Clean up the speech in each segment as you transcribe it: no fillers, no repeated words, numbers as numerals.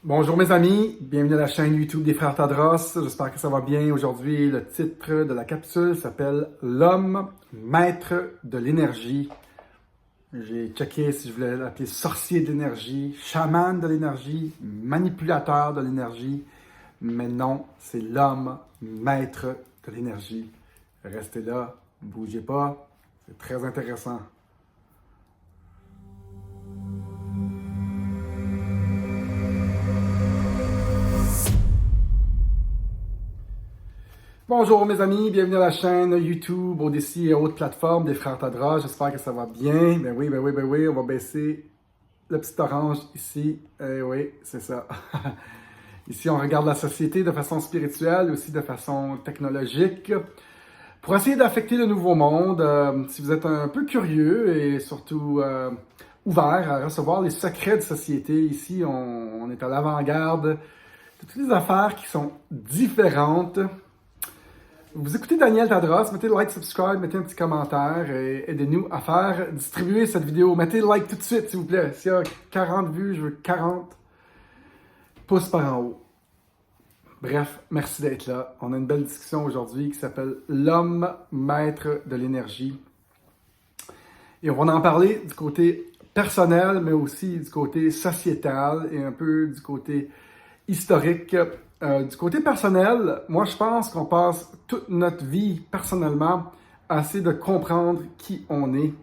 Bonjour mes amis, bienvenue à la chaîne YouTube des Frères Tadros. J'espère que ça va bien. Aujourd'hui, le titre de la capsule s'appelle « L'homme maître de l'énergie ». J'ai checké si je voulais l'appeler sorcier de l'énergie, chaman de l'énergie, manipulateur de l'énergie, mais non, c'est l'homme maître de l'énergie. Restez là, ne bougez pas, c'est très intéressant. Bonjour mes amis, bienvenue à la chaîne YouTube, Odyssey et autres plateformes des Frères Tadros. J'espère que ça va bien. Ben oui, on va baisser le petit orange ici. Eh oui, c'est ça. Ici, on regarde la société de façon spirituelle, aussi de façon technologique, pour essayer d'affecter le nouveau monde. Si vous êtes un peu curieux et surtout ouvert à recevoir les secrets de société, ici, on est à l'avant-garde de toutes les affaires qui sont différentes. Vous écoutez Daniel Tadros, mettez like, subscribe, mettez un petit commentaire et aidez-nous à faire distribuer cette vidéo. Mettez like tout de suite, s'il vous plaît. S'il y a 40 vues, je veux 40 pouces par en haut. Bref, merci d'être là. On a une belle discussion aujourd'hui qui s'appelle « L'homme maître de l'énergie ». Et on va en parler du côté personnel, mais aussi du côté sociétal et un peu du côté historique. Du côté personnel, moi je pense qu'on passe toute notre vie personnellement à essayer de comprendre qui on est,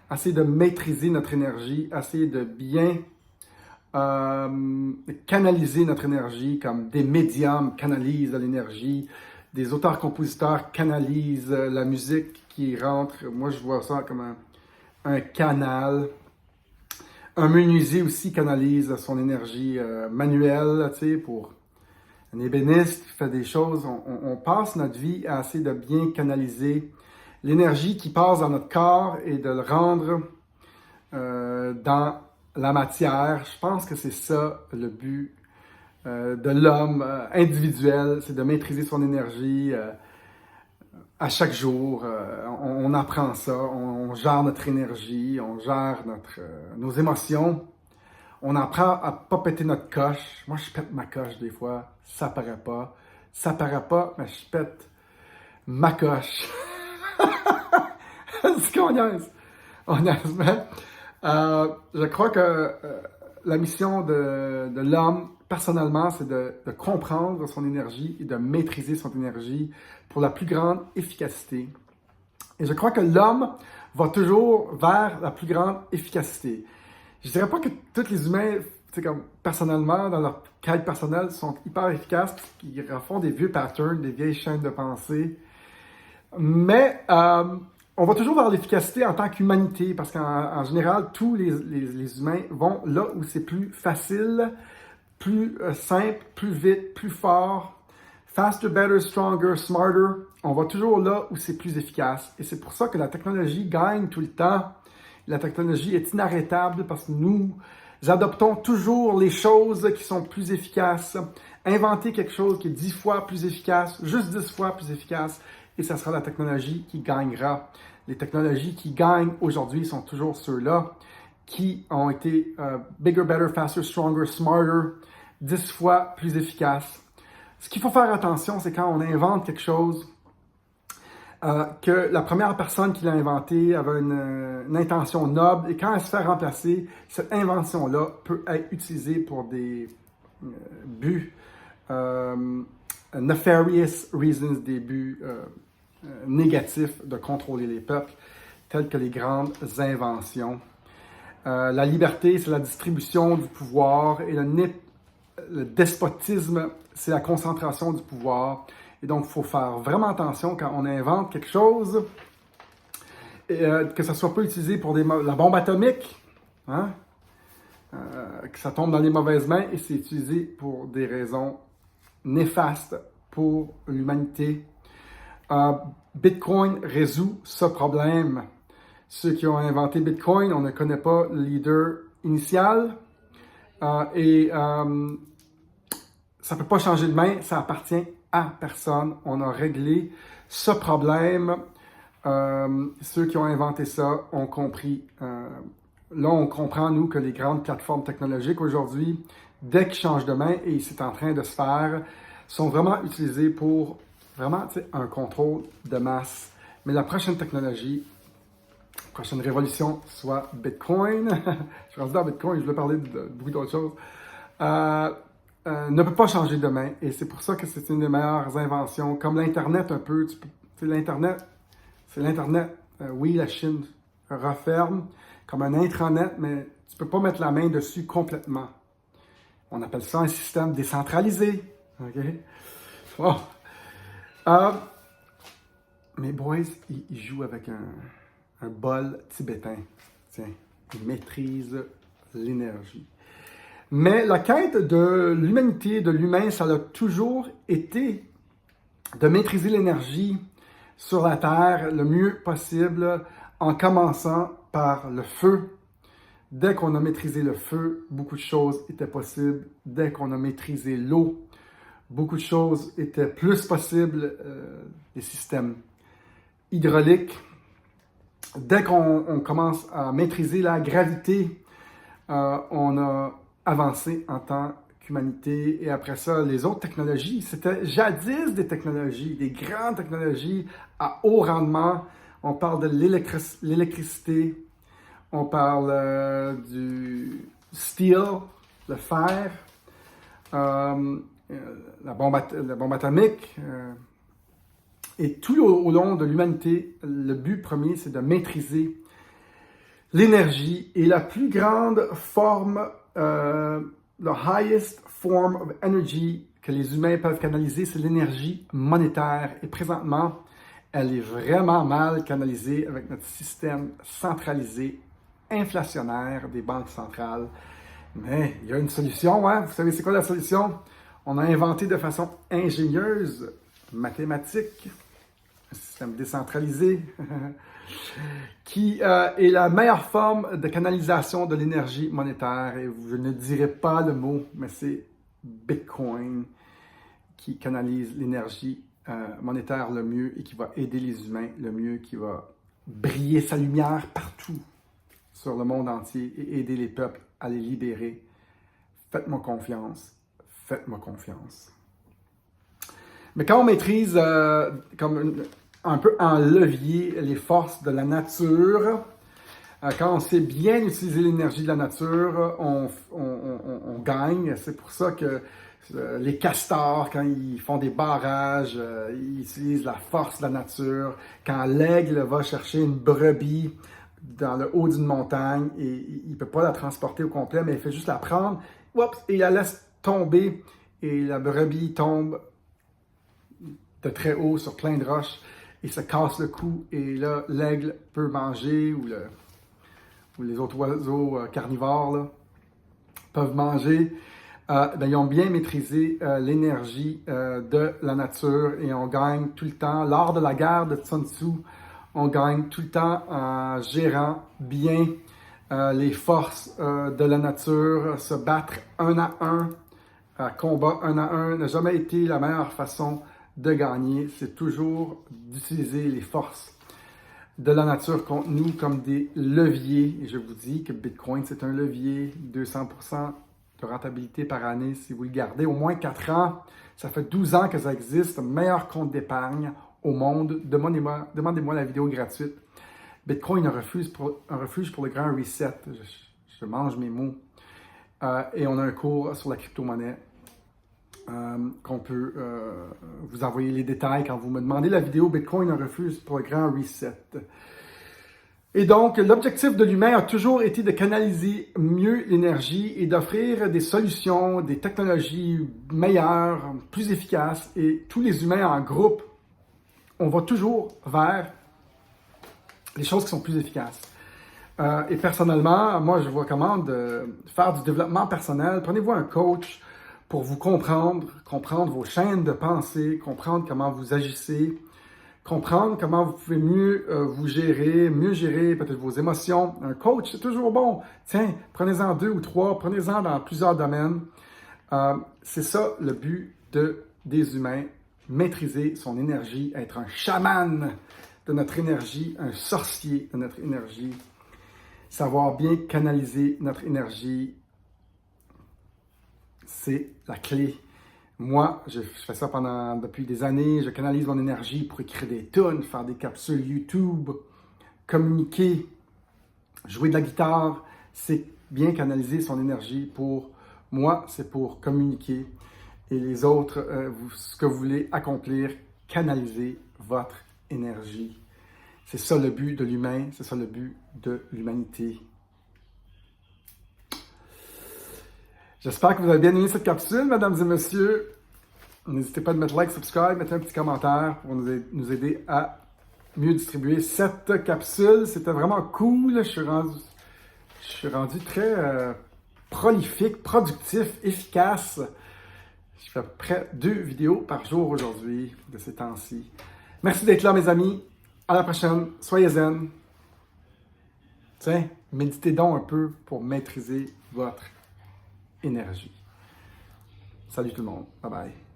à essayer de maîtriser notre énergie, à essayer de bien canaliser notre énergie, comme des médiums canalisent l'énergie, des auteurs-compositeurs canalisent la musique qui rentre. Moi je vois ça comme un canal. Un menuisier aussi canalise son énergie manuelle, tu sais, pour un ébéniste qui fait des choses. On passe notre vie à essayer de bien canaliser l'énergie qui passe dans notre corps et de le rendre dans la matière. Je pense que c'est ça le but de l'homme individuel, c'est de maîtriser son énergie à chaque jour. On apprend ça, on gère notre énergie, on gère nos émotions. On apprend à pas péter notre coche. Moi, je pète ma coche des fois. Ça paraît pas. Ça paraît pas, mais je pète ma coche. C'est qu'on niaise. On niaise, mais je crois que la mission de l'homme, personnellement, c'est de comprendre son énergie et de maîtriser son énergie pour la plus grande efficacité. Et je crois que l'homme va toujours vers la plus grande efficacité. Je dirais pas que tous les humains, comme personnellement, dans leur quête personnelle, sont hyper efficaces, qu'ils refont des vieux patterns, des vieilles chaînes de pensée. Mais on va toujours vers l'efficacité en tant qu'humanité, parce qu'en général, tous les humains vont là où c'est plus facile, plus simple, plus vite, plus fort. Faster, better, stronger, smarter. On va toujours là où c'est plus efficace. Et c'est pour ça que la technologie gagne tout le temps. La technologie est inarrêtable parce que nous adoptons toujours les choses qui sont plus efficaces. Inventer quelque chose qui est 10 fois plus efficace, juste 10 fois plus efficace, et ça sera la technologie qui gagnera. Les technologies qui gagnent aujourd'hui sont toujours ceux-là qui ont été bigger, better, faster, stronger, smarter, 10 fois plus efficaces. Ce qu'il faut faire attention, c'est quand on invente quelque chose, que la première personne qui l'a inventé avait une intention noble, et quand elle se fait remplacer, cette invention-là peut être utilisée pour des buts nefarious reasons, des buts négatifs de contrôler les peuples, tels que les grandes inventions. La liberté, c'est la distribution du pouvoir, et le despotisme, c'est la concentration du pouvoir. Et donc, il faut faire vraiment attention quand on invente quelque chose, que ça ne soit pas utilisé pour la bombe atomique, hein? Que ça tombe dans les mauvaises mains, et c'est utilisé pour des raisons néfastes pour l'humanité. Bitcoin résout ce problème. Ceux qui ont inventé Bitcoin, on ne connaît pas le leader initial, et ça ne peut pas changer de main, ça appartient à personne. On a réglé ce problème. Ceux qui ont inventé ça ont compris. Là, on comprend, nous, que les grandes plateformes technologiques aujourd'hui dès qu'ils changent de main, et c'est en train de se faire, sont vraiment utilisés pour vraiment un contrôle de masse. Mais la prochaine technologie, prochaine révolution, soit Bitcoin, je suis rendu dans Bitcoin, je voulais parler de beaucoup d'autres choses, ne peut pas changer de main. Et c'est pour ça que c'est une des meilleures inventions, comme l'Internet un peu. L'Internet, c'est l'Internet. Oui, la Chine referme comme un intranet, mais tu ne peux pas mettre la main dessus complètement. On appelle ça un système décentralisé. OK? Oh. Mes boys, ils jouent avec un bol tibétain. Tiens, ils maîtrisent l'énergie. Mais la quête de l'humanité, de l'humain, ça a toujours été de maîtriser l'énergie sur la Terre le mieux possible en commençant par le feu. Dès qu'on a maîtrisé le feu, beaucoup de choses étaient possibles. Dès qu'on a maîtrisé l'eau, beaucoup de choses étaient plus possibles. Les systèmes hydrauliques. Dès qu'on commence à maîtriser la gravité, on a avancé en tant qu'humanité. Et après ça, les autres technologies, c'était jadis des technologies, des grandes technologies à haut rendement. On parle de l'électricité, on parle du steel, le fer, la bombe atomique. Et tout au long de l'humanité, le but premier, c'est de maîtriser l'énergie. Et la plus grande forme, the highest form of energy que les humains peuvent canaliser, c'est l'énergie monétaire. Et présentement, elle est vraiment mal canalisée avec notre système centralisé, inflationnaire des banques centrales. Mais il y a une solution, hein? Vous savez c'est quoi la solution? On a inventé de façon ingénieuse, mathématique, un système décentralisé, qui est la meilleure forme de canalisation de l'énergie monétaire. Et je ne dirai pas le mot, mais c'est Bitcoin qui canalise l'énergie monétaire le mieux et qui va aider les humains le mieux, qui va briller sa lumière partout sur le monde entier et aider les peuples à les libérer. Faites-moi confiance. Faites-moi confiance. Mais quand on maîtrise un peu en levier les forces de la nature, quand on sait bien utiliser l'énergie de la nature, on gagne. C'est pour ça que les castors, quand ils font des barrages, ils utilisent la force de la nature. Quand l'aigle va chercher une brebis dans le haut d'une montagne et il ne peut pas la transporter au complet, mais il fait juste la prendre, et il la laisse tomber et la brebis tombe de très haut sur plein de roches et se casse le cou et là l'aigle peut manger ou les autres oiseaux carnivores là, peuvent manger. Ils ont bien maîtrisé l'énergie de la nature et on gagne tout le temps. Lors de la guerre de Sun Tzu, on gagne tout le temps en gérant bien les forces de la nature. Se battre un à un, combat un à un, n'a jamais été la meilleure façon de gagner. C'est toujours d'utiliser les forces de la nature contre nous comme des leviers. Et je vous dis que Bitcoin, c'est un levier, 200% de rentabilité par année si vous le gardez. Au moins 4 ans, ça fait 12 ans que ça existe, meilleur compte d'épargne au monde. Demandez-moi la vidéo gratuite. Bitcoin, un refuge pour le grand reset. Je mange mes mots. Et on a un cours sur la crypto-monnaie qu'on peut vous envoyer les détails quand vous me demandez la vidéo Bitcoin, un refuge pour le grand reset. Et donc, l'objectif de l'humain a toujours été de canaliser mieux l'énergie et d'offrir des solutions, des technologies meilleures, plus efficaces. Et tous les humains en groupe, on va toujours vers les choses qui sont plus efficaces. Et personnellement, moi, je vous recommande de faire du développement personnel. Prenez-vous un coach pour vous comprendre vos chaînes de pensée, comprendre comment vous agissez, comprendre comment vous pouvez mieux vous gérer, mieux gérer peut-être vos émotions. Un coach, c'est toujours bon. Tiens, prenez-en 2 ou 3, prenez-en dans plusieurs domaines. C'est ça le but des humains, maîtriser son énergie, être un chaman de notre énergie, un sorcier de notre énergie, savoir bien canaliser notre énergie. c'est la clé. Moi, je fais ça depuis des années. Je canalise mon énergie pour écrire des tunes, faire des capsules YouTube, communiquer, jouer de la guitare. C'est bien canaliser son énergie pour moi, c'est pour communiquer. Et les autres, ce que vous voulez accomplir, canaliser votre énergie. C'est ça le but de l'humain, c'est ça le but de l'humanité. J'espère que vous avez bien aimé cette capsule, mesdames et messieurs. N'hésitez pas à mettre like, subscribe, mettez un petit commentaire pour nous aider à mieux distribuer cette capsule. C'était vraiment cool. Je suis rendu très prolifique, productif, efficace. Je fais à peu près 2 vidéos par jour aujourd'hui, de ces temps-ci. Merci d'être là, mes amis. À la prochaine. Soyez zen. Tiens, méditez donc un peu pour maîtriser votre énergie. Salut tout le monde. Bye bye.